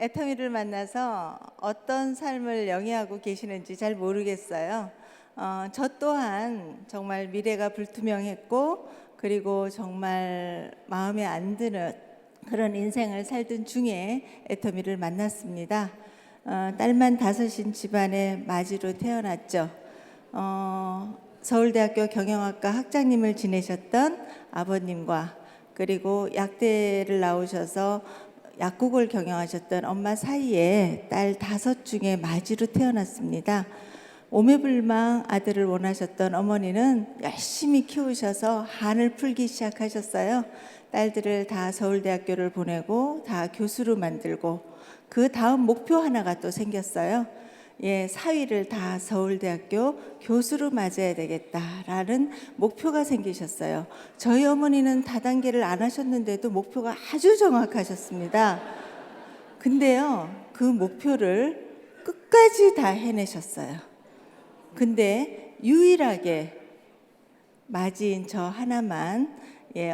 애터미를 만나서 어떤 삶을 영위하고 계시는지 잘 모르겠어요. 저 또한 정말 미래가 불투명했고, 그리고 정말 마음에 안 드는 그런 인생을 살던 중에 애터미를 만났습니다. 딸만 다섯인 집안의 마지로 태어났죠. 서울대학교 경영학과 학장님을 지내셨던 아버님과, 그리고 약대를 나오셔서 약국을 경영하셨던 엄마 사이에 딸 다섯 중에 마지로 태어났습니다. 오매불망 아들을 원하셨던 어머니는 열심히 키우셔서 한을 풀기 시작하셨어요. 딸들을 다 서울대학교를 보내고 다 교수로 만들고, 그 다음 목표 하나가 또 생겼어요. 사위를 다 서울대학교 교수로 맞아야 되겠다라는 목표가 생기셨어요. 저희 어머니는 다단계를 안 하셨는데도 목표가 아주 정확하셨습니다. 근데요, 그 목표를 끝까지 다 해내셨어요. 근데 유일하게 맞이인 저 하나만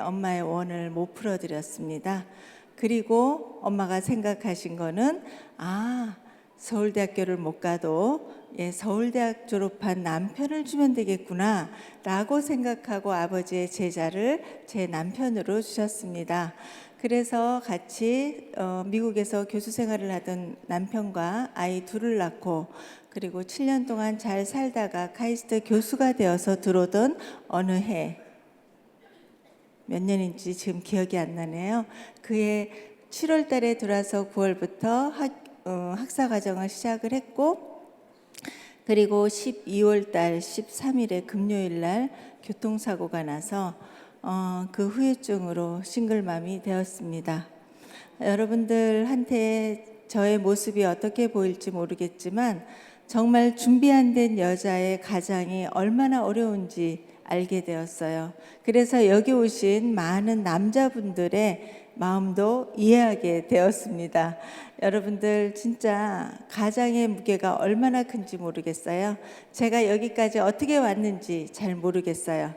엄마의 원을 못 풀어드렸습니다. 그리고 엄마가 생각하신 거는 서울대학교를 못 가도 서울대학 졸업한 남편을 주면 되겠구나 라고 생각하고 아버지의 제자를 제 남편으로 주셨습니다. 그래서 같이 미국에서 교수 생활을 하던 남편과 아이 둘을 낳고, 그리고 7년 동안 잘 살다가 카이스트 교수가 되어서 들어오던 어느 해, 몇 년인지 지금 기억이 안 나네요. 그해 7월 달에 들어와서 9월부터 학사 과정을 시작을 했고, 그리고 12월 달 13일에 금요일 날 교통사고가 나서 그 후유증으로 싱글맘이 되었습니다. 여러분들한테 저의 모습이 어떻게 보일지 모르겠지만 정말 준비 안 된 여자의 가장이 얼마나 어려운지 알게 되었어요. 그래서 여기 오신 많은 남자분들의 마음도 이해하게 되었습니다. 여러분들 진짜 가장의 무게가 얼마나 큰지 모르겠어요. 제가 여기까지 어떻게 왔는지 잘 모르겠어요.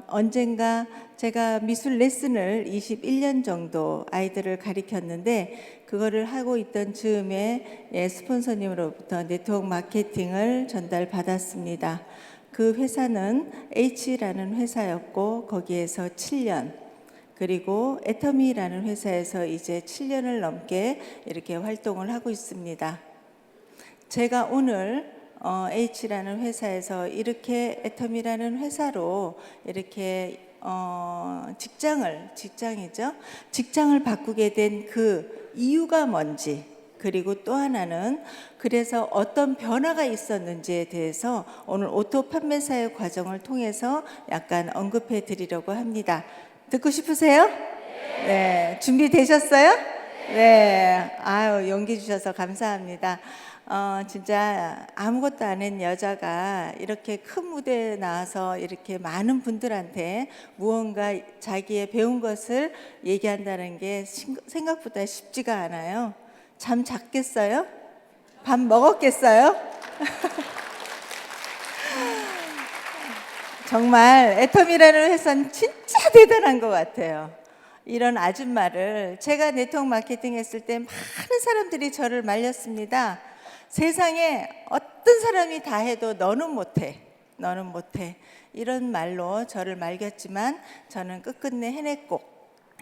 언젠가 제가 미술 레슨을 21년 정도 아이들을 가르쳤는데, 그거를 하고 있던 즈음에 스폰서님으로부터 네트워크 마케팅을 전달받았습니다. 그 회사는 H라는 회사였고, 거기에서 7년, 그리고 애터미라는 회사에서 이제 7년을 넘게 이렇게 활동을 하고 있습니다. 제가 오늘 H라는 회사에서 이렇게 애터미라는 회사로 이렇게 직장을 바꾸게 된 그 이유가 뭔지, 그리고 또 하나는 그래서 어떤 변화가 있었는지에 대해서 오늘 오토 판매사의 과정을 통해서 약간 언급해 드리려고 합니다. 듣고 싶으세요? 네. 준비되셨어요? 네. 아유, 용기 주셔서 감사합니다. 진짜 아무것도 안 한 여자가 이렇게 큰 무대에 나와서 이렇게 많은 분들한테 무언가 자기의 배운 것을 얘기한다는 게 생각보다 쉽지가 않아요. 잠 잤겠어요? 밥 먹었겠어요? 정말 애터미라는 회사는 진짜 대단한 것 같아요. 이런 아줌마를, 제가 네트워크 마케팅 했을 때 많은 사람들이 저를 말렸습니다. 세상에 어떤 사람이 다 해도 너는 못해, 너는 못해, 이런 말로 저를 말렸지만 저는 끝끝내 해냈고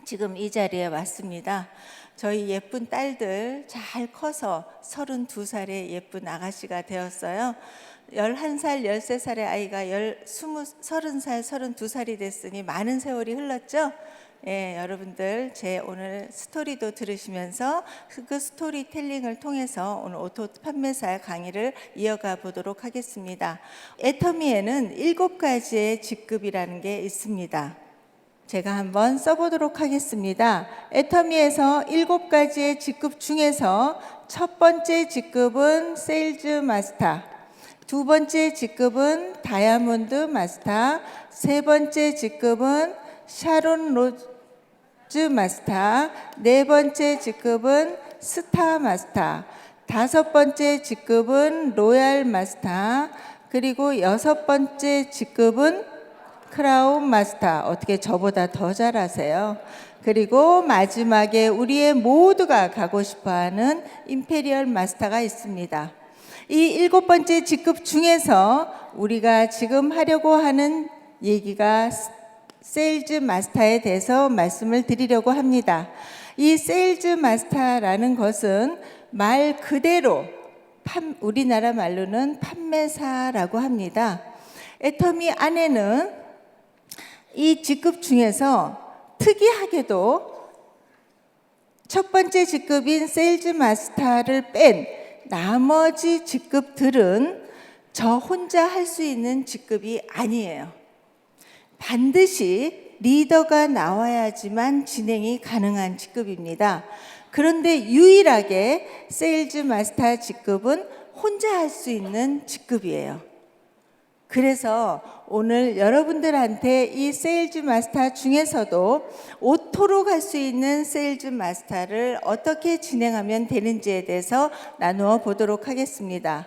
지금 이 자리에 왔습니다. 저희 예쁜 딸들 잘 커서 32살의 예쁜 아가씨가 되었어요. 11살, 13살의 아이가 30살, 32살이 됐으니 많은 세월이 흘렀죠. 여러분들 제 오늘 스토리도 들으시면서 그 스토리텔링을 통해서 오늘 오토 판매사 강의를 이어가 보도록 하겠습니다. 애터미에는 7가지의 직급이라는 게 있습니다. 제가 한번 써보도록 하겠습니다. 애터미에서 7가지의 직급 중에서 첫 번째 직급은 세일즈 마스터, 두 번째 직급은 다이아몬드 마스터, 세 번째 직급은 샤론 로즈 마스터, 네 번째 직급은 스타 마스터, 다섯 번째 직급은 로얄 마스터, 그리고 여섯 번째 직급은 크라운 마스터, 어떻게 저보다 더 잘하세요? 그리고 마지막에 우리의 모두가 가고 싶어하는 임페리얼 마스터가 있습니다. 이 7번째 직급 중에서 우리가 지금 하려고 하는 얘기가 세일즈 마스터에 대해서 말씀을 드리려고 합니다. 이 세일즈 마스터라는 것은 말 그대로 우리나라 말로는 판매사라고 합니다. 애터미 안에는 이 직급 중에서 특이하게도 첫 번째 직급인 세일즈 마스터를 뺀 나머지 직급들은 저 혼자 할 수 있는 직급이 아니에요. 반드시 리더가 나와야지만 진행이 가능한 직급입니다. 그런데 유일하게 세일즈 마스터 직급은 혼자 할 수 있는 직급이에요. 그래서 오늘 여러분들한테 이 세일즈 마스터 중에서도 오토로 갈 수 있는 세일즈 마스터를 어떻게 진행하면 되는지에 대해서 나누어 보도록 하겠습니다.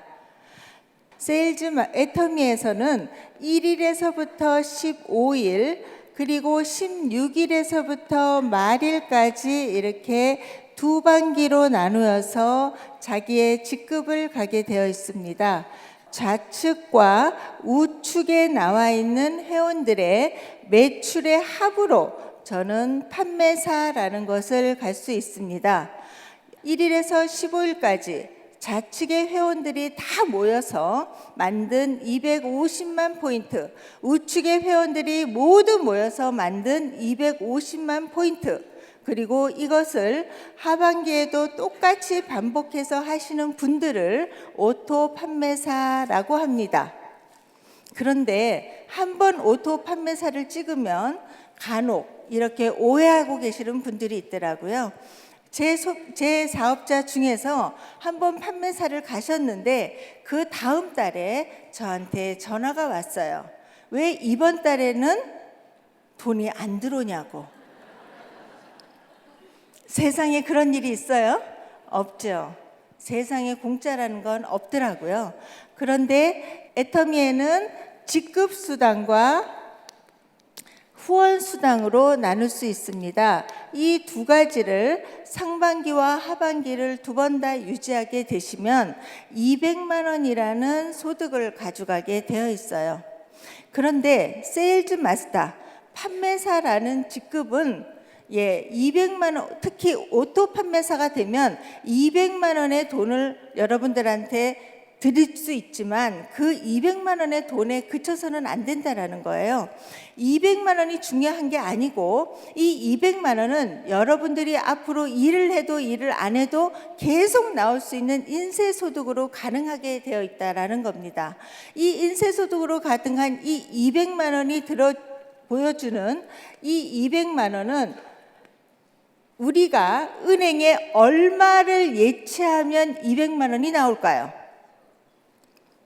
세일즈 애터미에서는 1일에서부터 15일 그리고 16일에서부터 말일까지 이렇게 두 반기로 나누어서 자기의 직급을 가게 되어 있습니다. 좌측과 우측에 나와 있는 회원들의 매출의 합으로 저는 판매사라는 것을 갈 수 있습니다. 1일에서 15일까지 좌측의 회원들이 다 모여서 만든 250만 포인트, 우측의 회원들이 모두 모여서 만든 250만 포인트, 그리고 이것을 하반기에도 똑같이 반복해서 하시는 분들을 오토 판매사라고 합니다. 그런데 한번 오토 판매사를 찍으면 간혹 이렇게 오해하고 계시는 분들이 있더라고요. 제 사업자 중에서 한번 판매사를 가셨는데 그 다음 달에 저한테 전화가 왔어요. 왜 이번 달에는 돈이 안 들어오냐고. 세상에 그런 일이 있어요? 없죠. 세상에 공짜라는 건 없더라고요. 그런데 애터미에는 직급수당과 후원수당으로 나눌 수 있습니다. 이 두 가지를 상반기와 하반기를 두 번 다 유지하게 되시면 200만 원이라는 소득을 가져가게 되어 있어요. 그런데 세일즈 마스터, 판매사라는 직급은 200만 원, 특히 오토 판매사가 되면 200만 원의 돈을 여러분들한테 드릴 수 있지만 그 200만 원의 돈에 그쳐서는 안 된다라는 거예요. 200만 원이 중요한 게 아니고 이 200만 원은 여러분들이 앞으로 일을 해도 일을 안 해도 계속 나올 수 있는 인쇄소득으로 가능하게 되어 있다라는 겁니다. 이 인쇄소득으로 가능한 이 200만 원이 보여주는 이 200만 원은 우리가 은행에 얼마를 예치하면 200만 원이 나올까요?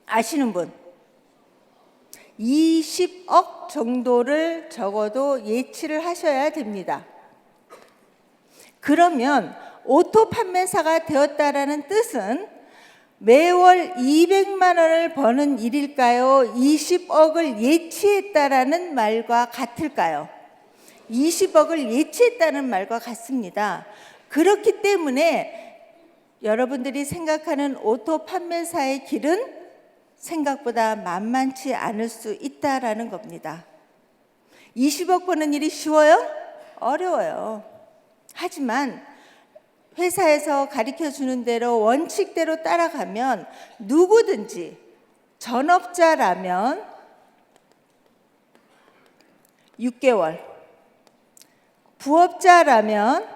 아시는 분? 20억 정도를 적어도 예치를 하셔야 됩니다. 그러면 오토 판매사가 되었다라는 뜻은 매월 200만 원을 버는 일일까요? 20억을 예치했다라는 말과 같을까요? 20억을 예치했다는 말과 같습니다. 그렇기 때문에 여러분들이 생각하는 오토 판매사의 길은 생각보다 만만치 않을 수 있다라는 겁니다. 20억 버는 일이 쉬워요? 어려워요. 하지만 회사에서 가르쳐 주는 대로 원칙대로 따라가면 누구든지 전업자라면 6개월, 부업자라면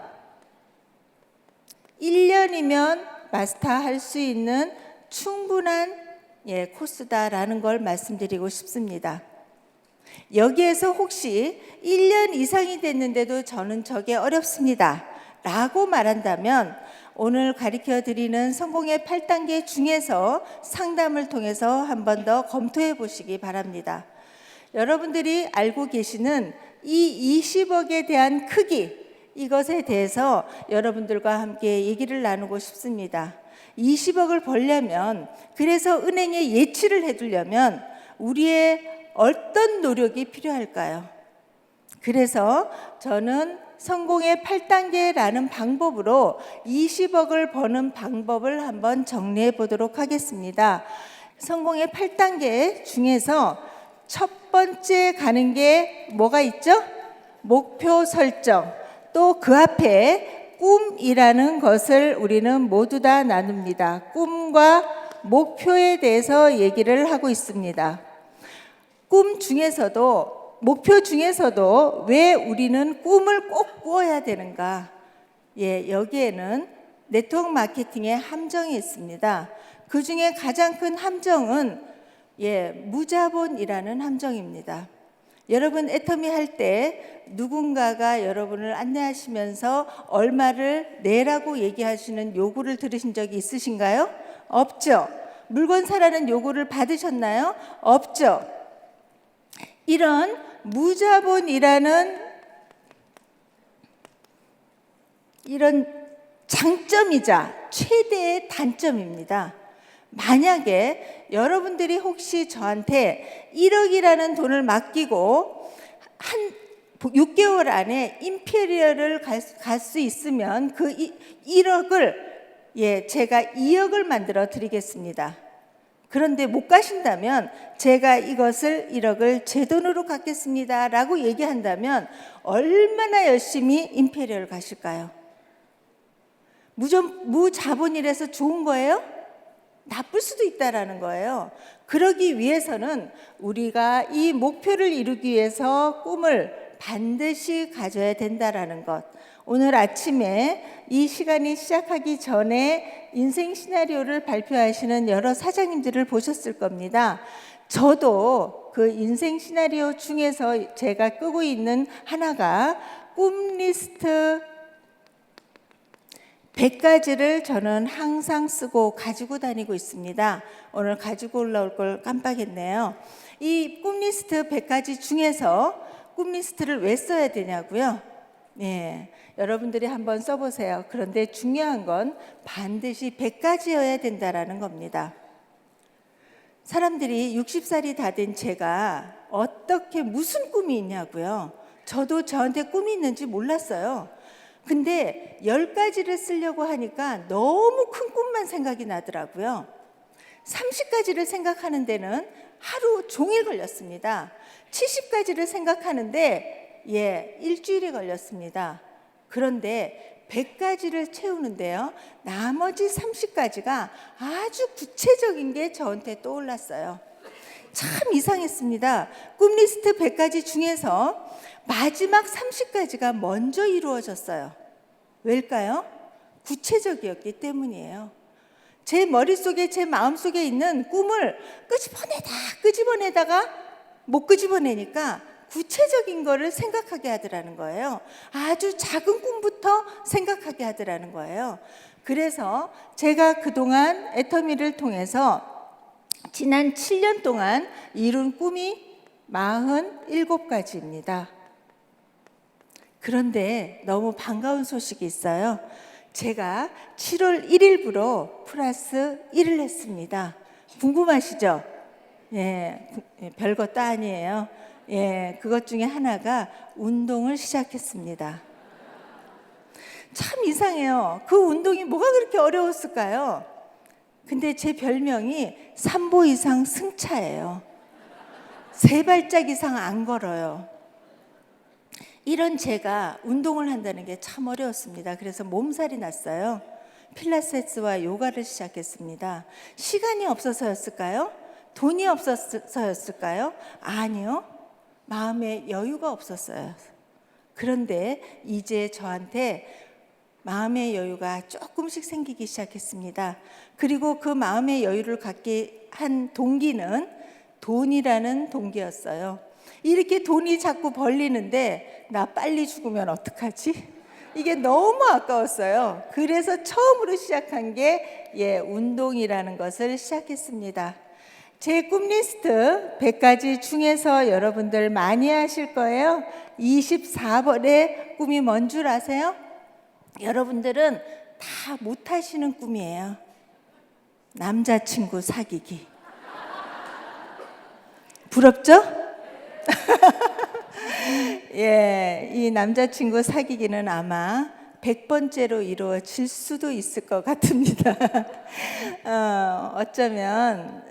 1년이면 마스터할 수 있는 충분한 코스다라는 걸 말씀드리고 싶습니다. 여기에서 혹시 1년 이상이 됐는데도 저는 저게 어렵습니다 라고 말한다면 오늘 가르쳐 드리는 성공의 8단계 중에서 상담을 통해서 한 번 더 검토해 보시기 바랍니다. 여러분들이 알고 계시는 이 20억에 대한 크기, 이것에 대해서 여러분들과 함께 얘기를 나누고 싶습니다. 20억을 벌려면, 그래서 은행에 예치를 해두려면 우리의 어떤 노력이 필요할까요? 그래서 저는 성공의 8단계라는 방법으로 20억을 버는 방법을 한번 정리해 보도록 하겠습니다. 성공의 8단계 중에서 첫 번째 가는 게 뭐가 있죠? 목표 설정. 또 그 앞에 꿈이라는 것을 우리는 모두 다 나눕니다. 꿈과 목표에 대해서 얘기를 하고 있습니다. 꿈 중에서도, 목표 중에서도 왜 우리는 꿈을 꼭 꾸어야 되는가? 여기에는 네트워크 마케팅의 함정이 있습니다. 그 중에 가장 큰 함정은 무자본이라는 함정입니다. 여러분 애터미 할 때 누군가가 여러분을 안내하시면서 얼마를 내라고 얘기하시는 요구를 들으신 적이 있으신가요? 없죠. 물건 사라는 요구를 받으셨나요? 없죠. 이런 무자본이라는 이런 장점이자 최대의 단점입니다. 만약에 여러분들이 혹시 저한테 1억이라는 돈을 맡기고 한 6개월 안에 임페리얼을 갈 수 있으면 그 1억을 제가 2억을 만들어 드리겠습니다. 그런데 못 가신다면 제가 이것을 1억을 제 돈으로 갚겠습니다 라고 얘기한다면 얼마나 열심히 임페리얼 가실까요? 무자본이라서 좋은 거예요? 나쁠 수도 있다라는 거예요. 그러기 위해서는 우리가 이 목표를 이루기 위해서 꿈을 반드시 가져야 된다라는 것. 오늘 아침에 이 시간이 시작하기 전에 인생 시나리오를 발표하시는 여러 사장님들을 보셨을 겁니다. 저도 그 인생 시나리오 중에서 제가 끄고 있는 하나가 꿈 리스트 100가지를 저는 항상 쓰고 가지고 다니고 있습니다. 오늘 가지고 올라올 걸 깜빡했네요. 이 꿈 리스트 100가지 중에서 꿈 리스트를 왜 써야 되냐고요? 여러분들이 한번 써보세요. 그런데 중요한 건 반드시 100가지여야 된다라는 겁니다. 사람들이 60살이 다 된 제가 어떻게 무슨 꿈이 있냐고요? 저도 저한테 꿈이 있는지 몰랐어요. 근데 10가지를 쓰려고 하니까 너무 큰 꿈만 생각이 나더라고요. 30가지를 생각하는 데는 하루 종일 걸렸습니다. 70가지를 생각하는데 일주일이 걸렸습니다. 그런데 100가지를 채우는데요, 나머지 30가지가 아주 구체적인 게 저한테 떠올랐어요. 참 이상했습니다. 꿈 리스트 100가지 중에서 마지막 30가지가 먼저 이루어졌어요. 왜일까요? 구체적이었기 때문이에요. 제 머릿속에, 제 마음속에 있는 꿈을 끄집어내다가 못 끄집어내니까 구체적인 거를 생각하게 하더라는 거예요. 아주 작은 꿈부터 생각하게 하더라는 거예요. 그래서 제가 그동안 애터미를 통해서 지난 7년 동안 이룬 꿈이 47가지입니다. 그런데 너무 반가운 소식이 있어요. 제가 7월 1일부로 플러스 1을 했습니다. 궁금하시죠? 별것도 아니에요. 그것 중에 하나가 운동을 시작했습니다. 참 이상해요. 그 운동이 뭐가 그렇게 어려웠을까요? 근데 제 별명이 3보 이상 승차예요. 3발짝 이상 안 걸어요. 이런 제가 운동을 한다는 게 참 어려웠습니다. 그래서 몸살이 났어요. 필라테스와 요가를 시작했습니다. 시간이 없어서였을까요? 돈이 없어서였을까요? 아니요. 마음에 여유가 없었어요. 그런데 이제 저한테 마음의 여유가 조금씩 생기기 시작했습니다. 그리고 그 마음의 여유를 갖게 한 동기는 돈이라는 동기였어요. 이렇게 돈이 자꾸 벌리는데 나 빨리 죽으면 어떡하지? 이게 너무 아까웠어요. 그래서 처음으로 시작한 게 운동이라는 것을 시작했습니다. 제 꿈 리스트 100가지 중에서 여러분들 많이 하실 거예요. 24번의 꿈이 뭔 줄 아세요? 여러분들은 다 못하시는 꿈이에요. 남자친구 사귀기. 부럽죠? 예, 이 남자친구 사귀기는 아마 100번째로 이루어질 수도 있을 것 같습니다. 어쩌면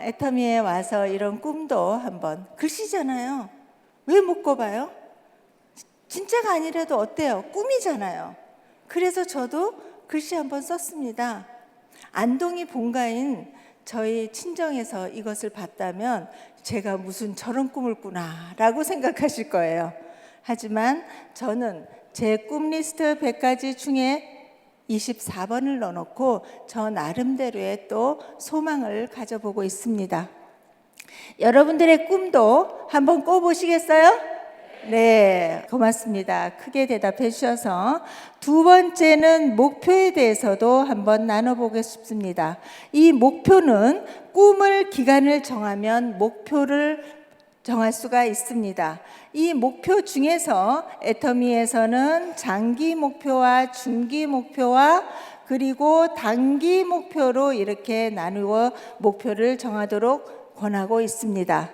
애터미에 와서 이런 꿈도 한번, 글씨잖아요. 왜 못 꿔봐요? 진짜가 아니라도 어때요? 꿈이잖아요. 그래서 저도 글씨 한번 썼습니다. 안동이 본가인 저희 친정에서 이것을 봤다면 제가 무슨 저런 꿈을 꾸나 라고 생각하실 거예요. 하지만 저는 제 꿈 리스트 100가지 중에 24번을 넣어놓고 저 나름대로의 또 소망을 가져보고 있습니다. 여러분들의 꿈도 한번 꿔보시겠어요? 네, 고맙습니다. 크게 대답해 주셔서. 두 번째는 목표에 대해서도 한번 나눠보고 싶습니다. 이 목표는 꿈을 기간을 정하면 목표를 정할 수가 있습니다. 이 목표 중에서 애터미에서는 장기 목표와 중기 목표와 그리고 단기 목표로 이렇게 나누어 목표를 정하도록 권하고 있습니다.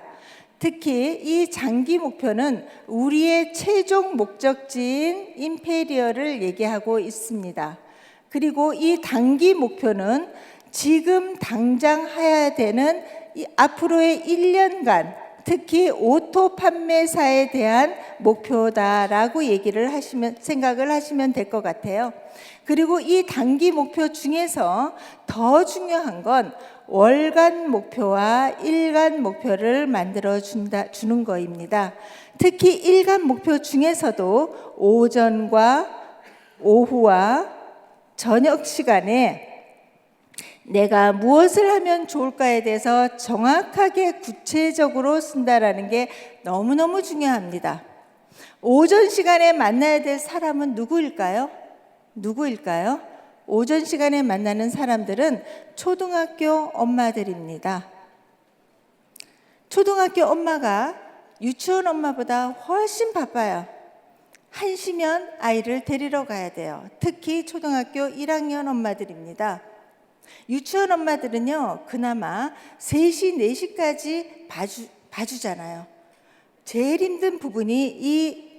특히 이 장기 목표는 우리의 최종 목적지인 임페리얼을 얘기하고 있습니다. 그리고 이 단기 목표는 지금 당장 해야 되는 앞으로의 1년간 특히 오토 판매사에 대한 목표다라고 생각을 하시면 될 것 같아요. 그리고 이 단기 목표 중에서 더 중요한 건 월간 목표와 일간 목표를 만들어 주는 거입니다. 특히 일간 목표 중에서도 오전과 오후와 저녁 시간에 내가 무엇을 하면 좋을까에 대해서 정확하게 구체적으로 쓴다라는 게 너무너무 중요합니다. 오전 시간에 만나야 될 사람은 누구일까요? 오전 시간에 만나는 사람들은 초등학교 엄마들입니다. 초등학교 엄마가 유치원 엄마보다 훨씬 바빠요. 1시면 아이를 데리러 가야 돼요. 특히 초등학교 1학년 엄마들입니다. 유치원 엄마들은요, 그나마 3시, 4시까지 봐주잖아요. 제일 힘든 부분이 이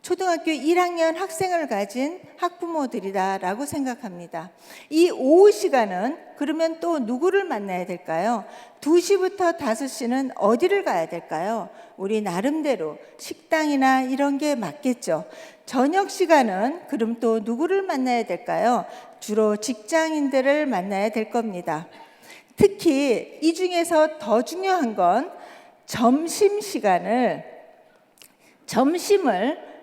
초등학교 1학년 학생을 가진 학부모들이다라고 생각합니다. 이 오후 시간은 그러면 또 누구를 만나야 될까요? 2시부터 5시는 어디를 가야 될까요? 우리 나름대로 식당이나 이런 게 맞겠죠. 저녁 시간은 그럼 또 누구를 만나야 될까요? 주로 직장인들을 만나야 될 겁니다. 특히 이 중에서 더 중요한 건 점심을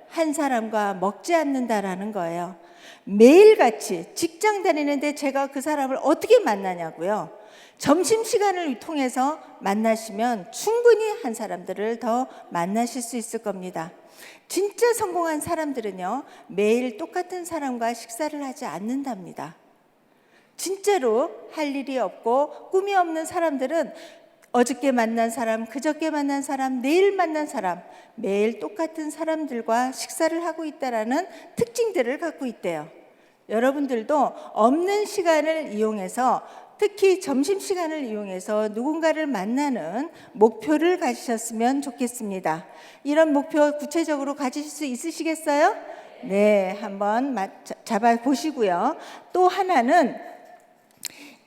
한 사람과 먹지 않는다라는 거예요. 매일같이 직장 다니는데 제가 그 사람을 어떻게 만나냐고요. 점심시간을 통해서 만나시면 충분히 한 사람들을 더 만나실 수 있을 겁니다. 진짜 성공한 사람들은요, 매일 똑같은 사람과 식사를 하지 않는답니다. 진짜로 할 일이 없고 꿈이 없는 사람들은 어저께 만난 사람, 그저께 만난 사람, 내일 만난 사람, 매일 똑같은 사람들과 식사를 하고 있다라는 특징들을 갖고 있대요. 여러분들도 없는 시간을 이용해서, 특히 점심시간을 이용해서 누군가를 만나는 목표를 가지셨으면 좋겠습니다. 이런 목표 구체적으로 가지실 수 있으시겠어요? 네, 한번 잡아보시고요. 또 하나는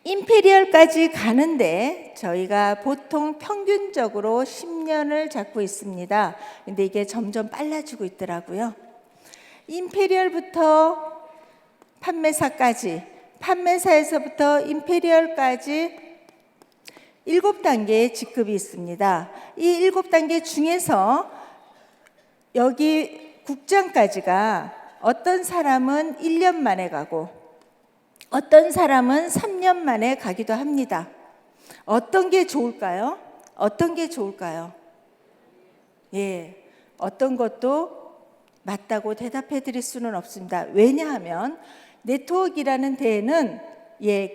임페리얼까지 가는데 저희가 보통 평균적으로 10년을 잡고 있습니다. 근데 이게 점점 빨라지고 있더라고요. 임페리얼부터 판매사까지, 판매사에서부터 임페리얼까지 7단계의 직급이 있습니다. 이 7단계 중에서 여기 국장까지가 어떤 사람은 1년 만에 가고 어떤 사람은 3년 만에 가기도 합니다. 어떤 게 좋을까요? 예, 어떤 것도 맞다고 대답해 드릴 수는 없습니다. 왜냐하면 네트워크라는 데에는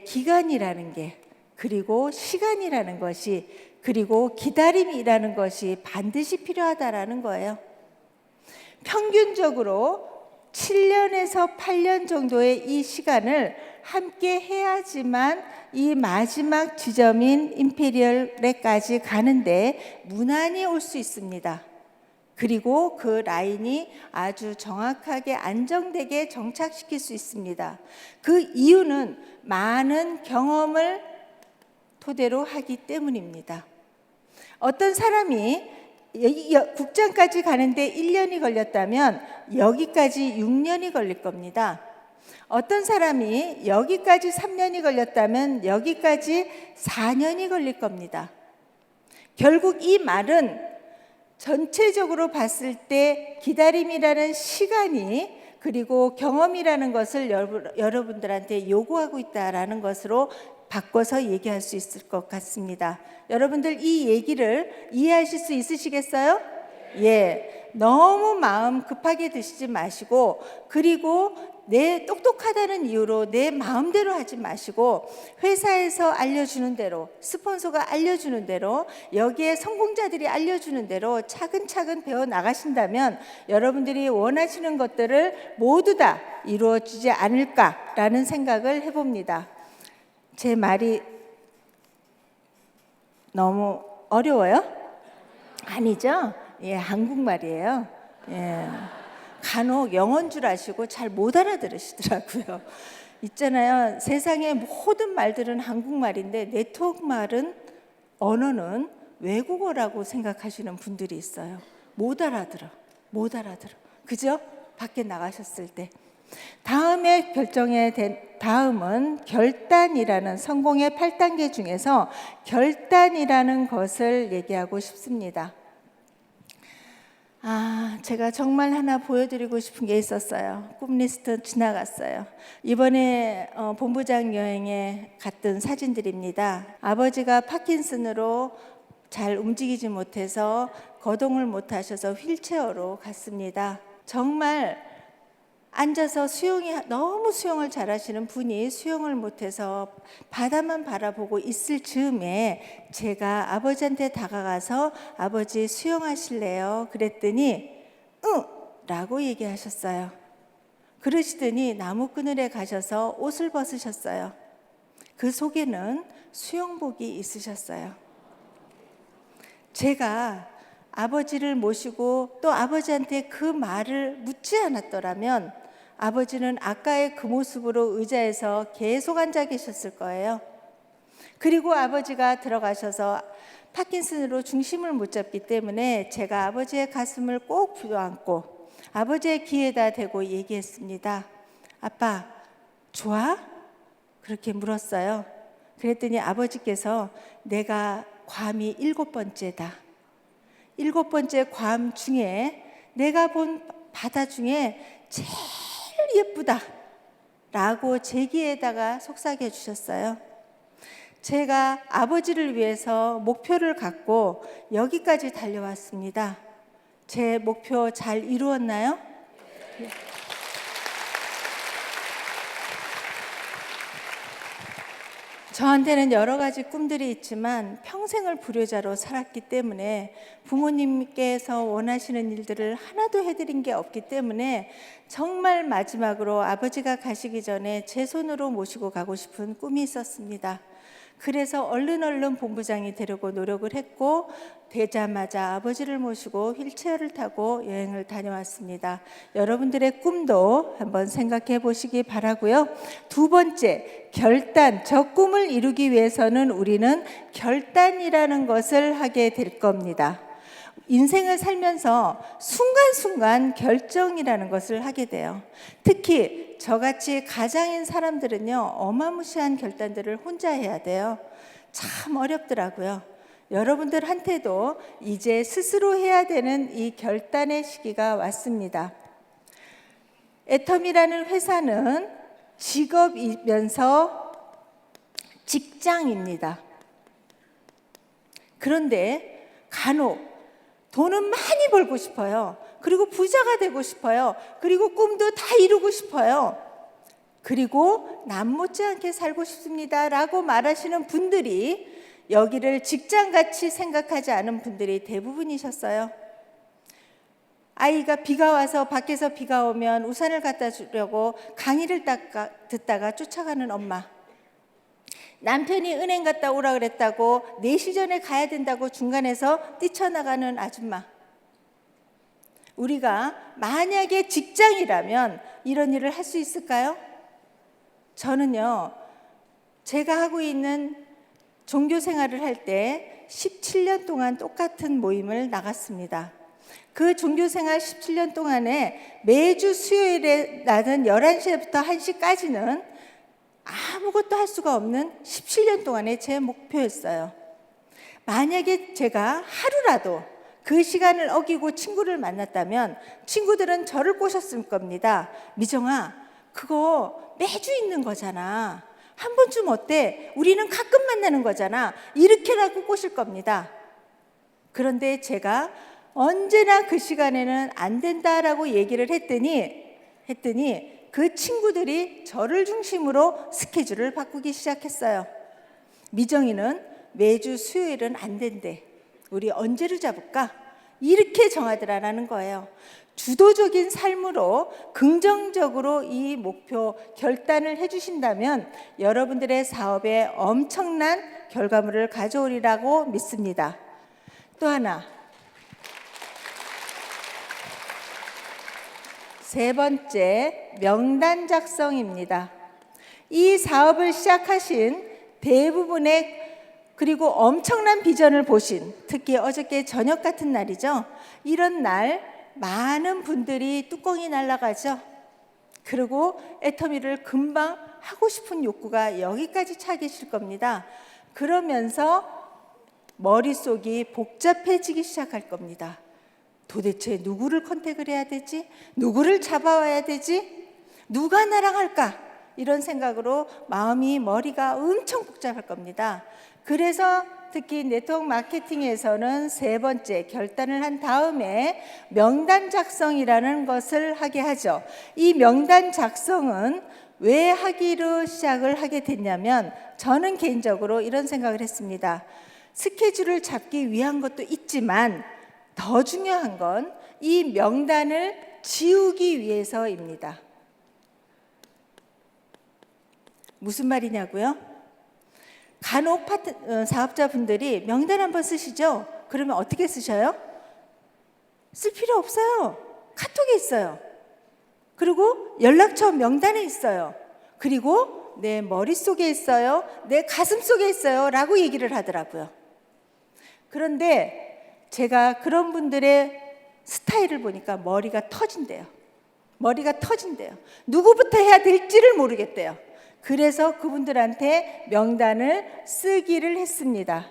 기간이라는 게, 그리고 시간이라는 것이, 그리고 기다림이라는 것이 반드시 필요하다라는 거예요. 평균적으로 7년에서 8년 정도의 이 시간을 함께 해야지만 이 마지막 지점인 임페리얼에까지 가는데 무난히 올 수 있습니다. 그리고 그 라인이 아주 정확하게 안정되게 정착시킬 수 있습니다. 그 이유는 많은 경험을 토대로 하기 때문입니다. 어떤 사람이 국장까지 가는데 1년이 걸렸다면 여기까지 6년이 걸릴 겁니다. 어떤 사람이 여기까지 3년이 걸렸다면 여기까지 4년이 걸릴 겁니다. 결국 이 말은 전체적으로 봤을 때 기다림이라는 시간이 그리고 경험이라는 것을 여러분들한테 요구하고 있다라는 것으로 바꿔서 얘기할 수 있을 것 같습니다. 여러분들 이 얘기를 이해하실 수 있으시겠어요? 예, 너무 마음 급하게 드시지 마시고, 그리고 내 똑똑하다는 이유로 내 마음대로 하지 마시고, 회사에서 알려주는 대로, 스폰서가 알려주는 대로, 여기에 성공자들이 알려주는 대로 차근차근 배워 나가신다면 여러분들이 원하시는 것들을 모두 다 이루어지지 않을까라는 생각을 해봅니다. 제 말이 너무 어려워요? 아니죠? 예, 한국말이에요. 예. 간혹 영어인 줄 아시고 잘 못 알아들으시더라고요. 있잖아요. 세상의 모든 말들은 한국말인데 네트워크 말은 언어는 외국어라고 생각하시는 분들이 있어요. 못 알아들어. 그죠? 밖에 나가셨을 때. 다음에 결정에 된 다음은 결단이라는 성공의 8단계 중에서 결단이라는 것을 얘기하고 싶습니다. 제가 정말 하나 보여드리고 싶은 게 있었어요. 꿈 리스트 지나갔어요. 이번에 본부장 여행에 갔던 사진들입니다. 아버지가 파킨슨으로 잘 움직이지 못해서 거동을 못하셔서 휠체어로 갔습니다. 정말 앉아서 너무 수영을 잘하시는 분이 수영을 못해서 바다만 바라보고 있을 즈음에 제가 아버지한테 다가가서 아버지 수영하실래요? 그랬더니 응! 라고 얘기하셨어요. 그러시더니 나무 그늘에 가셔서 옷을 벗으셨어요. 그 속에는 수영복이 있으셨어요. 제가 아버지를 모시고 또 아버지한테 그 말을 묻지 않았더라면 아버지는 아까의 그 모습으로 의자에서 계속 앉아 계셨을 거예요. 그리고 아버지가 들어가셔서 파킨슨으로 중심을 못 잡기 때문에 제가 아버지의 가슴을 꼭 부여안고 아버지의 귀에다 대고 얘기했습니다. 아빠, 좋아? 그렇게 물었어요. 그랬더니 아버지께서 내가 괌이 7번째다. 7번째 괌 중에 내가 본 바다 중에 제일 예쁘다 라고 제 귀에다가 속삭여 주셨어요. 제가 아버지를 위해서 목표를 갖고 여기까지 달려왔습니다. 제 목표 잘 이루었나요? 저한테는 여러 가지 꿈들이 있지만 평생을 불효자로 살았기 때문에 부모님께서 원하시는 일들을 하나도 해드린 게 없기 때문에 정말 마지막으로 아버지가 가시기 전에 제 손으로 모시고 가고 싶은 꿈이 있었습니다. 그래서 얼른 본부장이 되려고 노력을 했고 되자마자 아버지를 모시고 휠체어를 타고 여행을 다녀왔습니다. 여러분들의 꿈도 한번 생각해 보시기 바라고요. 두 번째, 결단. 저 꿈을 이루기 위해서는 우리는 결단이라는 것을 하게 될 겁니다. 인생을 살면서 순간순간 결정이라는 것을 하게 돼요. 특히 저같이 가장인 사람들은요, 어마무시한 결단들을 혼자 해야 돼요. 참 어렵더라고요. 여러분들한테도 이제 스스로 해야 되는 이 결단의 시기가 왔습니다. 애텀이라는 회사는 직업이면서 직장입니다. 그런데 간혹 돈은 많이 벌고 싶어요. 그리고 부자가 되고 싶어요. 그리고 꿈도 다 이루고 싶어요. 그리고 남 못지않게 살고 싶습니다 라고 말하시는 분들이 여기를 직장같이 생각하지 않은 분들이 대부분이셨어요. 아이가 비가 와서 밖에서 비가 오면 우산을 갖다 주려고 강의를 듣다가 쫓아가는 엄마, 남편이 은행 갔다 오라 그랬다고 4시 전에 가야 된다고 중간에서 뛰쳐나가는 아줌마, 우리가 만약에 직장이라면 이런 일을 할 수 있을까요? 저는요, 제가 하고 있는 종교 생활을 할 때 17년 동안 똑같은 모임을 나갔습니다. 그 종교 생활 17년 동안에 매주 수요일에 낮은 11시부터 1시까지는 아무것도 할 수가 없는 17년 동안의 제 목표였어요. 만약에 제가 하루라도 그 시간을 어기고 친구를 만났다면 친구들은 저를 꼬셨을 겁니다. 미정아, 그거 매주 있는 거잖아. 한 번쯤 어때? 우리는 가끔 만나는 거잖아. 이렇게라고 꼬실 겁니다. 그런데 제가 언제나 그 시간에는 안 된다라고 얘기를 했더니 그 친구들이 저를 중심으로 스케줄을 바꾸기 시작했어요. 미정이는 매주 수요일은 안 된대. 우리 언제로 잡을까? 이렇게 정하더라라는 거예요. 주도적인 삶으로 긍정적으로 이 목표 결단을 해주신다면 여러분들의 사업에 엄청난 결과물을 가져오리라고 믿습니다. 또 하나, 세 번째, 명단 작성입니다. 이 사업을 시작하신 대부분의 그리고 엄청난 비전을 보신, 특히 어저께 저녁 같은 날이죠. 이런 날 많은 분들이 뚜껑이 날아가죠. 그리고 애터미를 금방 하고 싶은 욕구가 여기까지 차 계실 겁니다. 그러면서 머릿속이 복잡해지기 시작할 겁니다. 도대체 누구를 컨택을 해야 되지? 누구를 잡아와야 되지? 누가 나랑 할까? 이런 생각으로 머리가 엄청 복잡할 겁니다. 그래서 특히 네트워크 마케팅에서는 세 번째 결단을 한 다음에 명단 작성이라는 것을 하게 하죠. 이 명단 작성은 왜 하기로 시작을 하게 됐냐면 저는 개인적으로 이런 생각을 했습니다. 스케줄을 잡기 위한 것도 있지만 더 중요한 건 이 명단을 지우기 위해서입니다. 무슨 말이냐고요? 간혹 사업자분들이 명단 한번 쓰시죠? 그러면 어떻게 쓰셔요? 쓸 필요 없어요. 카톡에 있어요. 그리고 연락처 명단에 있어요. 그리고 내 머릿속에 있어요. 내 가슴속에 있어요. 라고 얘기를 하더라고요. 그런데 제가 그런 분들의 스타일을 보니까 머리가 터진대요. 누구부터 해야 될지를 모르겠대요. 그래서 그분들한테 명단을 쓰기를 했습니다.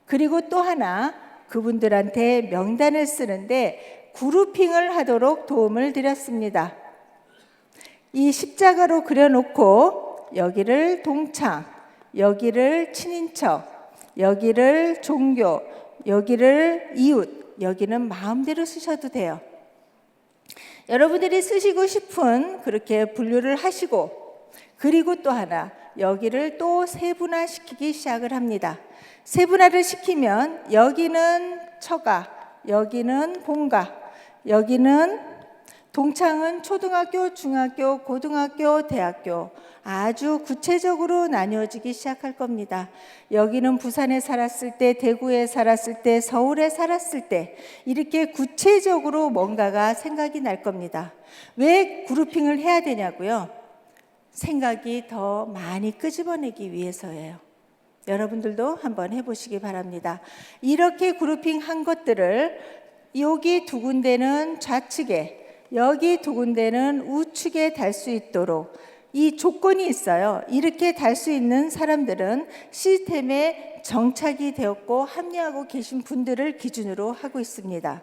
그리고 또 하나, 그분들한테 명단을 쓰는데 그룹핑을 하도록 도움을 드렸습니다. 이 십자가로 그려놓고 여기를 동창, 여기를 친인척, 여기를 종교, 여기를 이웃, 여기는 마음대로 쓰셔도 돼요. 여러분들이 쓰시고 싶은 그렇게 분류를 하시고, 그리고 또 하나, 여기를 또 세분화시키기 시작을 합니다. 세분화를 시키면 여기는 처가, 여기는 본가, 여기는 동창은 초등학교, 중학교, 고등학교, 대학교 아주 구체적으로 나뉘어지기 시작할 겁니다. 여기는 부산에 살았을 때, 대구에 살았을 때, 서울에 살았을 때 이렇게 구체적으로 뭔가가 생각이 날 겁니다. 왜 그룹핑을 해야 되냐고요? 생각이 더 많이 끄집어내기 위해서예요. 여러분들도 한번 해보시기 바랍니다. 이렇게 그룹핑한 것들을 여기 두 군데는 좌측에, 여기 두 군데는 우측에 달 수 있도록 이 조건이 있어요. 이렇게 달 수 있는 사람들은 시스템에 정착이 되었고 합류하고 계신 분들을 기준으로 하고 있습니다.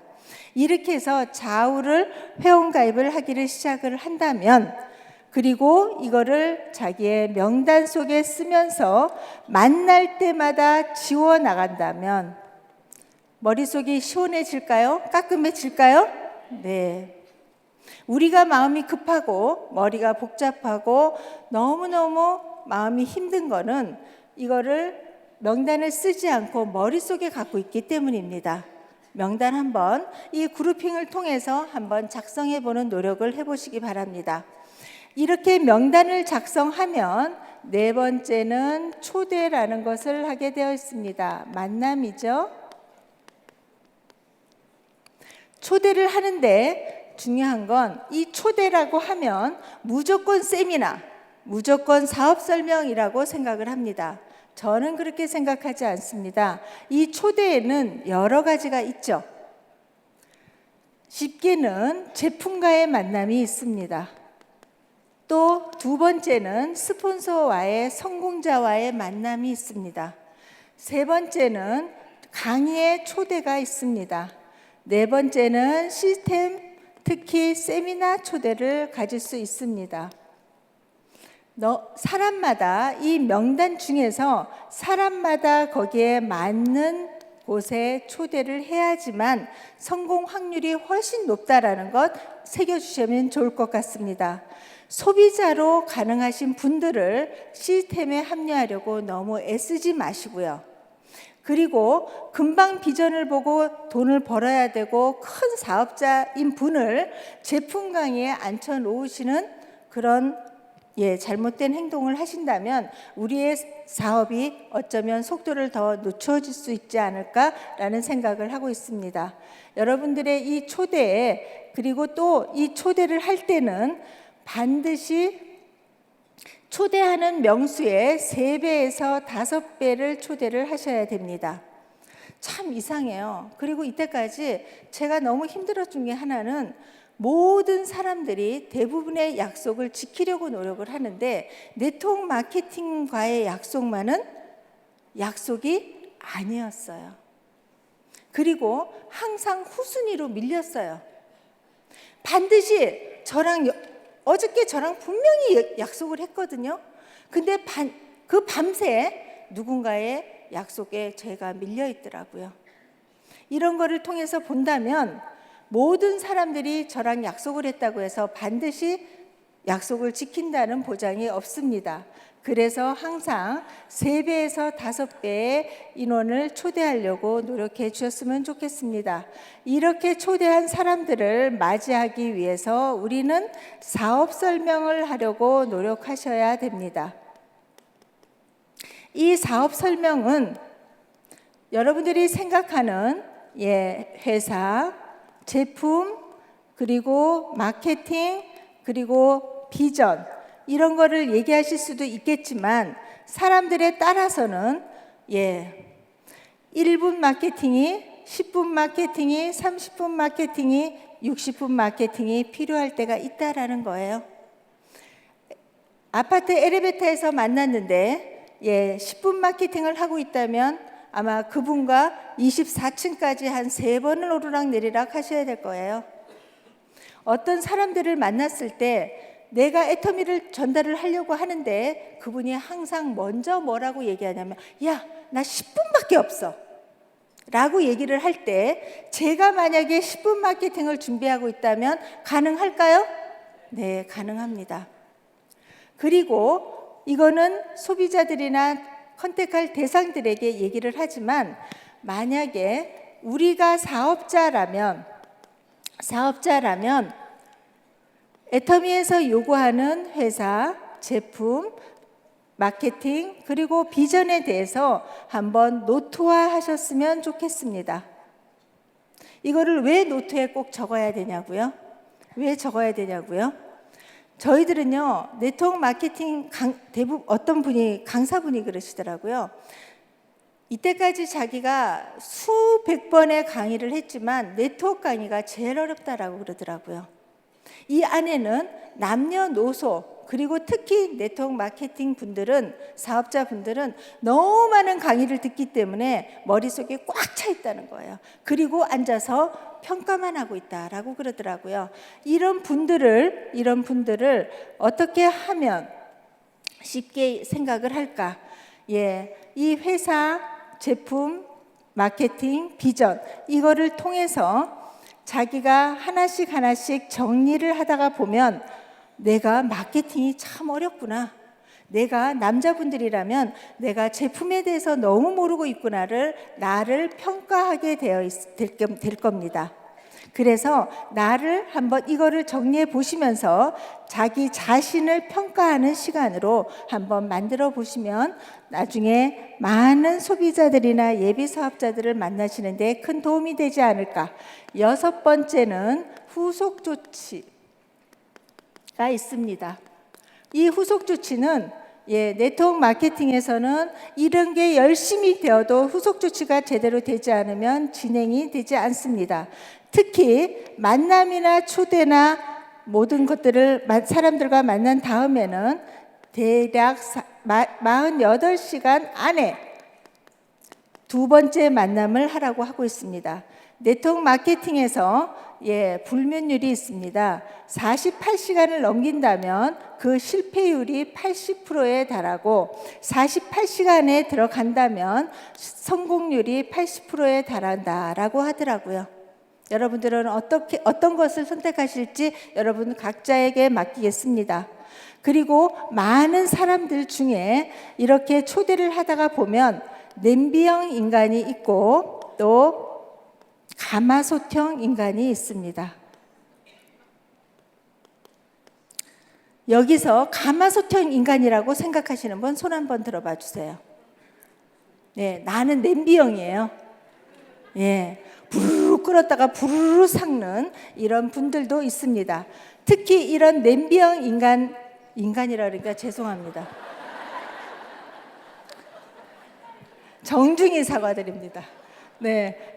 이렇게 해서 좌우를 회원가입을 하기를 시작을 한다면, 그리고 이거를 자기의 명단 속에 쓰면서 만날 때마다 지워나간다면 머릿속이 시원해질까요? 깔끔해질까요? 네. 우리가 마음이 급하고 머리가 복잡하고 너무너무 마음이 힘든 거는 이거를 명단을 쓰지 않고 머릿속에 갖고 있기 때문입니다. 명단 한번 이 그룹핑을 통해서 한번 작성해 보는 노력을 해보시기 바랍니다. 이렇게 명단을 작성하면 네 번째는 초대라는 것을 하게 되어 있습니다. 만남이죠. 초대를 하는데 중요한 건 이 초대라고 하면 무조건 세미나, 무조건 사업 설명이라고 생각을 합니다. 저는 그렇게 생각하지 않습니다. 이 초대에는 여러 가지가 있죠. 쉽게는 제품과의 만남이 있습니다. 또 두 번째는 스폰서와의 성공자와의 만남이 있습니다. 세 번째는 강의의 초대가 있습니다. 네 번째는 시스템, 특히 세미나 초대를 가질 수 있습니다. 사람마다 이 명단 중에서 사람마다 거기에 맞는 곳에 초대를 해야지만 성공 확률이 훨씬 높다라는 것 새겨주시면 좋을 것 같습니다. 소비자로 가능하신 분들을 시스템에 합류하려고 너무 애쓰지 마시고요. 그리고 금방 비전을 보고 돈을 벌어야 되고 큰 사업자인 분을 제품 강의에 앉혀 놓으시는 그런 잘못된 행동을 하신다면 우리의 사업이 어쩌면 속도를 더 늦춰질 수 있지 않을까라는 생각을 하고 있습니다. 여러분들의 이 초대에, 그리고 또 이 초대를 할 때는 반드시 초대하는 명수의 3배에서 5배를 초대를 하셔야 됩니다. 참 이상해요. 그리고 이때까지 제가 너무 힘들었던 게 하나는 모든 사람들이 대부분의 약속을 지키려고 노력을 하는데 네트워크 마케팅과의 약속만은 약속이 아니었어요. 그리고 항상 후순위로 밀렸어요. 반드시 어저께 저랑 분명히 약속을 했거든요. 근데 그 밤새 누군가의 약속에 제가 밀려 있더라고요. 이런 거를 통해서 본다면 모든 사람들이 저랑 약속을 했다고 해서 반드시 약속을 지킨다는 보장이 없습니다. 그래서 항상 3배에서 5배의 인원을 초대하려고 노력해 주셨으면 좋겠습니다. 이렇게 초대한 사람들을 맞이하기 위해서 우리는 사업 설명을 하려고 노력하셔야 됩니다. 이 사업 설명은 여러분들이 생각하는 회사, 제품, 그리고 마케팅, 그리고 비전, 이런 거를 얘기하실 수도 있겠지만 사람들에 따라서는 1분 마케팅이, 10분 마케팅이, 30분 마케팅이, 60분 마케팅이 필요할 때가 있다라는 거예요. 아파트 엘리베이터에서 만났는데 10분 마케팅을 하고 있다면 아마 그분과 24층까지 한 3번을 오르락내리락 하셔야 될 거예요. 어떤 사람들을 만났을 때 내가 애터미를 전달을 하려고 하는데 그분이 항상 먼저 뭐라고 얘기하냐면 야, 나 10분밖에 없어 라고 얘기를 할 때 제가 만약에 10분 마케팅을 준비하고 있다면 가능할까요? 네, 가능합니다. 그리고 이거는 소비자들이나 컨택할 대상들에게 얘기를 하지만 만약에 우리가 사업자라면 애터미에서 요구하는 회사, 제품, 마케팅, 그리고 비전에 대해서 한번 노트화 하셨으면 좋겠습니다. 이거를 왜 노트에 꼭 적어야 되냐고요? 왜 적어야 되냐고요? 저희들은요, 네트워크 마케팅 대부분 어떤 분이, 강사분이 그러시더라고요. 이때까지 자기가 수백 번의 강의를 했지만 네트워크 강의가 제일 어렵다라고 그러더라고요. 이 안에는 남녀노소, 그리고 특히 네트워크 마케팅 분들은, 사업자 분들은 너무 많은 강의를 듣기 때문에 머릿속에 꽉 차 있다는 거예요. 그리고 앉아서 평가만 하고 있다라고 그러더라고요. 이런 분들을 어떻게 하면 쉽게 생각을 할까? 이 회사, 제품, 마케팅, 비전, 이거를 통해서 자기가 하나씩 정리를 하다가 보면 내가 마케팅이 참 어렵구나, 내가 남자분들이라면 내가 제품에 대해서 너무 모르고 있구나를 나를 평가하게 될 겁니다. 그래서 나를 한번 이거를 정리해 보시면서 자기 자신을 평가하는 시간으로 한번 만들어 보시면 나중에 많은 소비자들이나 예비 사업자들을 만나시는 데 큰 도움이 되지 않을까. 6번째는 후속 조치가 있습니다. 이 후속 조치는 네트워크 마케팅에서는 이런 게 열심히 되어도 후속 조치가 제대로 되지 않으면 진행이 되지 않습니다. 특히 만남이나 초대나 모든 것들을 사람들과 만난 다음에는 대략 48시간 안에 두 번째 만남을 하라고 하고 있습니다. 네트워크 마케팅에서 불면율이 있습니다. 48시간을 넘긴다면 그 실패율이 80%에 달하고 48시간에 들어간다면 성공률이 80%에 달한다라고 하더라고요. 여러분들은 어떤 것을 선택하실지 여러분 각자에게 맡기겠습니다. 그리고 많은 사람들 중에 이렇게 초대를 하다가 보면 냄비형 인간이 있고 또 가마솥형 인간이 있습니다. 여기서 가마솥형 인간이라고 생각하시는 분 손 한번 들어봐 주세요. 나는 냄비형이에요. 부르르 끓었다가 부르르 삭는 이런 분들도 있습니다. 특히 이런 냄비형 인간이라 그러니까 죄송합니다. 정중히 사과드립니다.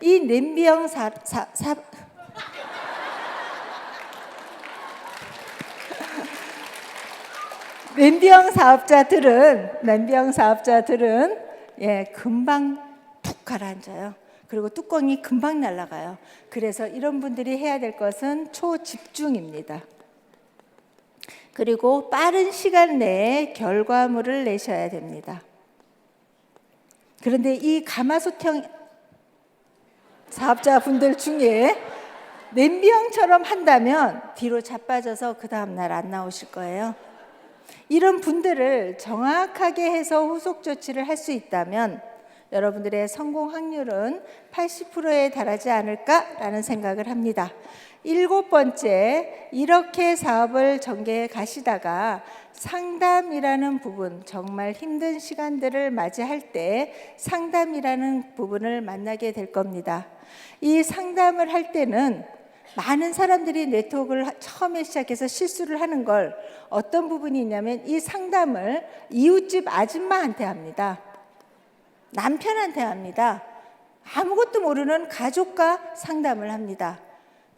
이 냄비형 냄비형 사업자들은 금방 툭 가라앉아요. 그리고 뚜껑이 금방 날아가요. 그래서 이런 분들이 해야 될 것은 초집중입니다. 그리고 빠른 시간 내에 결과물을 내셔야 됩니다. 그런데 이 가마솥형 사업자분들 중에 냄비형처럼 한다면 뒤로 자빠져서 그 다음날 안 나오실 거예요. 이런 분들을 정확하게 해서 후속 조치를 할 수 있다면 여러분들의 성공 확률은 80%에 달하지 않을까라는 생각을 합니다. 7번째, 이렇게 사업을 전개해 가시다가 상담이라는 부분, 정말 힘든 시간들을 맞이할 때 상담이라는 부분을 만나게 될 겁니다. 이 상담을 할 때는 많은 사람들이 네트워크를 처음에 시작해서 실수를 하는 걸 어떤 부분이 있냐면 이 상담을 이웃집 아줌마한테 합니다. 남편한테 합니다. 아무것도 모르는 가족과 상담을 합니다.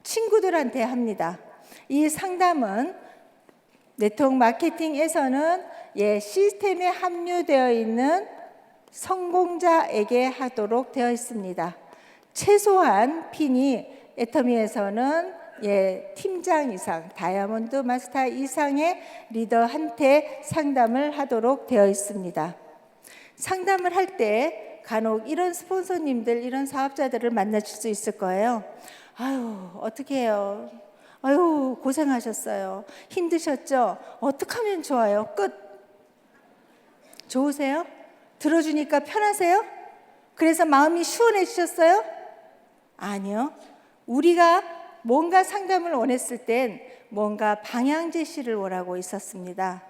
친구들한테 합니다. 이 상담은 네트워크 마케팅에서는 시스템에 합류되어 있는 성공자에게 하도록 되어 있습니다. 최소한 핀이 애터미에서는 팀장 이상, 다이아몬드 마스터 이상의 리더한테 상담을 하도록 되어 있습니다. 상담을 할 때 간혹 이런 스폰서님들, 이런 사업자들을 만나실 수 있을 거예요. 아유, 어떻게 해요? 아유, 고생하셨어요. 힘드셨죠? 어떻게 하면 좋아요? 끝. 좋으세요? 들어주니까 편하세요? 그래서 마음이 시원해지셨어요? 아니요. 우리가 뭔가 상담을 원했을 땐 뭔가 방향 제시를 원하고 있었습니다.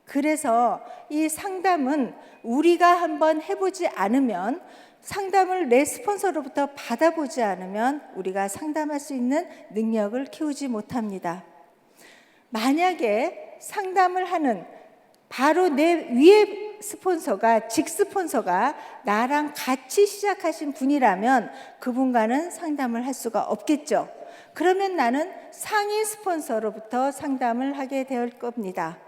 그래서 이 상담은 우리가 한번 해보지 않으면, 상담을 내 스폰서로부터 받아보지 않으면 우리가 상담할 수 있는 능력을 키우지 못합니다. 만약에 상담을 하는 바로 내 위에 스폰서가, 직스폰서가 나랑 같이 시작하신 분이라면 그분과는 상담을 할 수가 없겠죠. 그러면 나는 상위 스폰서로부터 상담을 하게 될 겁니다.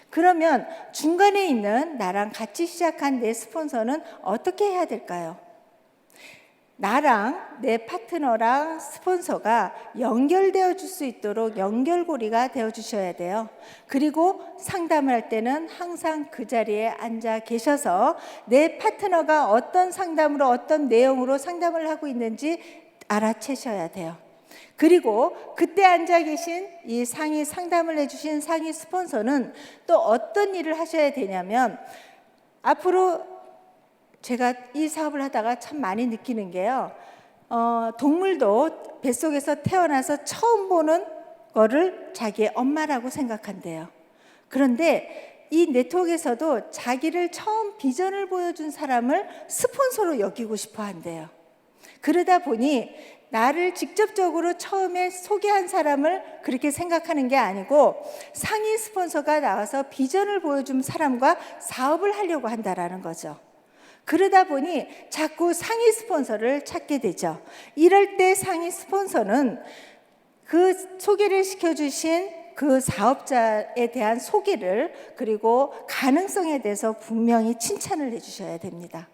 그러면 중간에 있는 나랑 같이 시작한 내 스폰서는 어떻게 해야 될까요? 나랑 내 파트너랑 스폰서가 연결되어 줄 수 있도록 연결고리가 되어 주셔야 돼요. 그리고 상담을 할 때는 항상 그 자리에 앉아 계셔서 내 파트너가 어떤 상담으로, 어떤 내용으로 상담을 하고 있는지 알아채셔야 돼요. 그리고 그때 앉아 계신 이 상위 상담을 해주신 상위 스폰서는 또 어떤 일을 하셔야 되냐면, 앞으로 제가 이 사업을 하다가 참 많이 느끼는 게요, 동물도 뱃속에서 태어나서 처음 보는 거를 자기의 엄마라고 생각한대요. 그런데 이 네트워크에서도 자기를 처음 비전을 보여준 사람을 스폰서로 여기고 싶어 한대요. 그러다 보니 나를 직접적으로 처음에 소개한 사람을 그렇게 생각하는 게 아니고 상위 스폰서가 나와서 비전을 보여준 사람과 사업을 하려고 한다라는 거죠. 그러다 보니 자꾸 상위 스폰서를 찾게 되죠. 이럴 때 상위 스폰서는 그 소개를 시켜주신 그 사업자에 대한 소개를 그리고 가능성에 대해서 분명히 칭찬을 해주셔야 됩니다.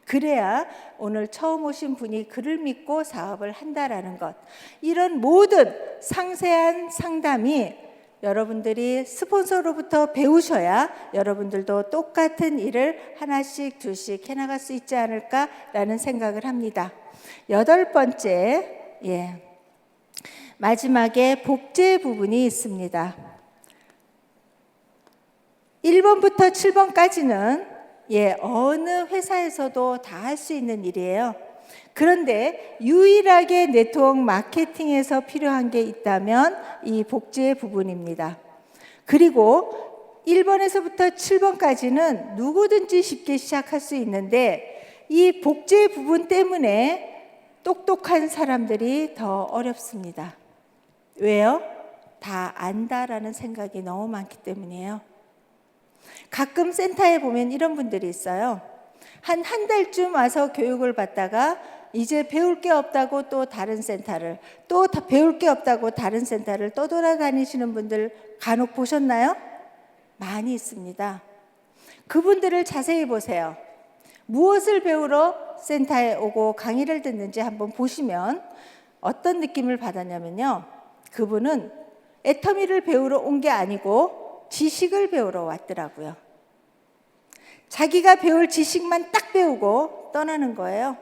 그래야 오늘 처음 오신 분이 그를 믿고 사업을 한다라는 것, 이런 모든 상세한 상담이 여러분들이 스폰서로부터 배우셔야 여러분들도 똑같은 일을 하나씩 둘씩 해나갈 수 있지 않을까라는 생각을 합니다. 8번째, 마지막에 복제 부분이 있습니다. 1번부터 7번까지는 어느 회사에서도 다 할 수 있는 일이에요. 그런데 유일하게 네트워크 마케팅에서 필요한 게 있다면 이 복제 부분입니다. 그리고 1번에서부터 7번까지는 누구든지 쉽게 시작할 수 있는데 이 복제 부분 때문에 똑똑한 사람들이 더 어렵습니다. 왜요? 다 안다라는 생각이 너무 많기 때문이에요. 가끔 센터에 보면 이런 분들이 있어요. 한 달쯤 와서 교육을 받다가 이제 배울 게 없다고 또 다른 센터를, 또 배울 게 없다고 다른 센터를 떠돌아다니시는 분들 간혹 보셨나요? 많이 있습니다. 그분들을 자세히 보세요. 무엇을 배우러 센터에 오고 강의를 듣는지 한번 보시면 어떤 느낌을 받았냐면요, 그분은 애터미를 배우러 온 게 아니고 지식을 배우러 왔더라고요. 자기가 배울 지식만 딱 배우고 떠나는 거예요.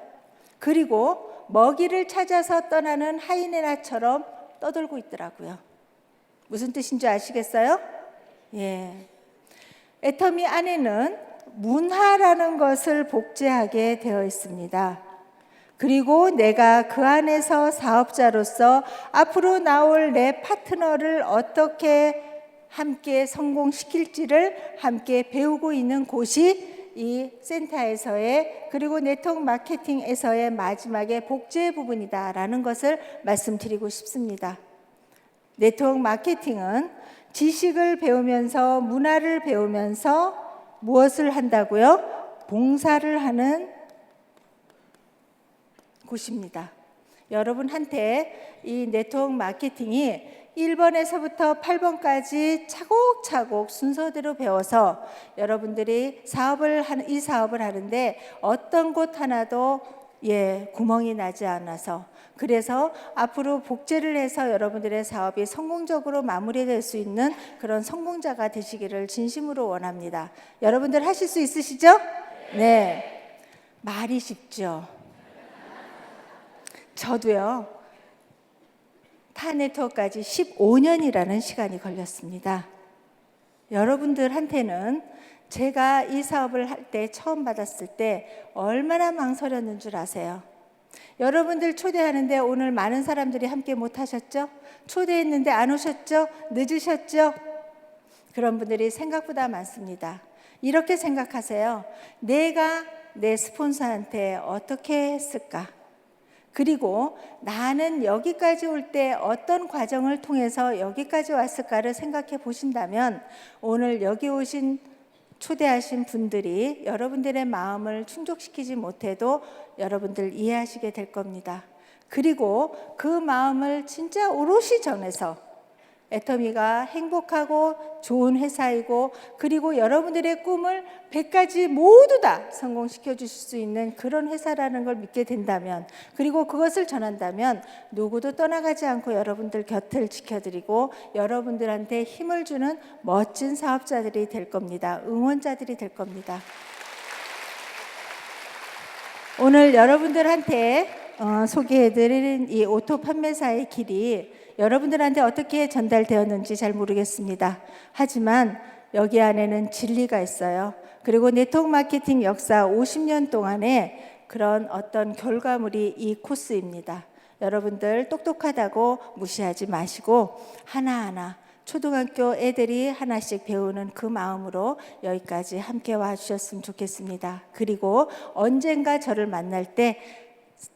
그리고 먹이를 찾아서 떠나는 하이에나처럼 떠돌고 있더라고요. 무슨 뜻인지 아시겠어요? 애터미 안에는 문화라는 것을 복제하게 되어 있습니다. 그리고 내가 그 안에서 사업자로서 앞으로 나올 내 파트너를 어떻게 함께 성공시킬지를 함께 배우고 있는 곳이 이 센터에서의, 그리고 네트워크 마케팅에서의 마지막에 복제 부분이다라는 것을 말씀드리고 싶습니다. 네트워크 마케팅은 지식을 배우면서 문화를 배우면서 무엇을 한다고요? 봉사를 하는 곳입니다. 여러분한테 이 네트워크 마케팅이 1번에서부터 8번까지 차곡차곡 순서대로 배워서 여러분들이 이 사업을 하는데 어떤 곳 하나도 구멍이 나지 않아서, 그래서 앞으로 복제를 해서 여러분들의 사업이 성공적으로 마무리될 수 있는 그런 성공자가 되시기를 진심으로 원합니다. 여러분들 하실 수 있으시죠? 네. 말이 쉽죠. 저도요, 타 네트워크까지 15년이라는 시간이 걸렸습니다. 여러분들한테는 제가 이 사업을 할 때 처음 받았을 때 얼마나 망설였는 줄 아세요? 여러분들 초대하는데 오늘 많은 사람들이 함께 못 하셨죠? 초대했는데 안 오셨죠? 늦으셨죠? 그런 분들이 생각보다 많습니다. 이렇게 생각하세요. 내가 내 스폰서한테 어떻게 했을까? 그리고 나는 여기까지 올 때 어떤 과정을 통해서 여기까지 왔을까를 생각해 보신다면 오늘 여기 오신 초대하신 분들이 여러분들의 마음을 충족시키지 못해도 여러분들 이해하시게 될 겁니다. 그리고 그 마음을 진짜 오롯이 전해서 애터미가 행복하고 좋은 회사이고, 그리고 여러분들의 꿈을 100가지 모두 다 성공시켜 주실 수 있는 그런 회사라는 걸 믿게 된다면, 그리고 그것을 전한다면 누구도 떠나가지 않고 여러분들 곁을 지켜드리고 여러분들한테 힘을 주는 멋진 사업자들이 될 겁니다. 응원자들이 될 겁니다. 오늘 여러분들한테 소개해드리는 이 오토 판매사의 길이 여러분들한테 어떻게 전달되었는지 잘 모르겠습니다. 하지만 여기 안에는 진리가 있어요. 그리고 네트워크 마케팅 역사 50년 동안에 그런 어떤 결과물이 이 코스입니다. 여러분들 똑똑하다고 무시하지 마시고 하나하나 초등학교 애들이 하나씩 배우는 그 마음으로 여기까지 함께 와주셨으면 좋겠습니다. 그리고 언젠가 저를 만날 때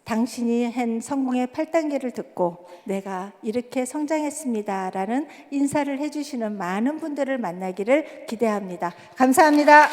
당신이 한 성공의 8단계를 듣고 내가 이렇게 성장했습니다라는 인사를 해주시는 많은 분들을 만나기를 기대합니다. 감사합니다.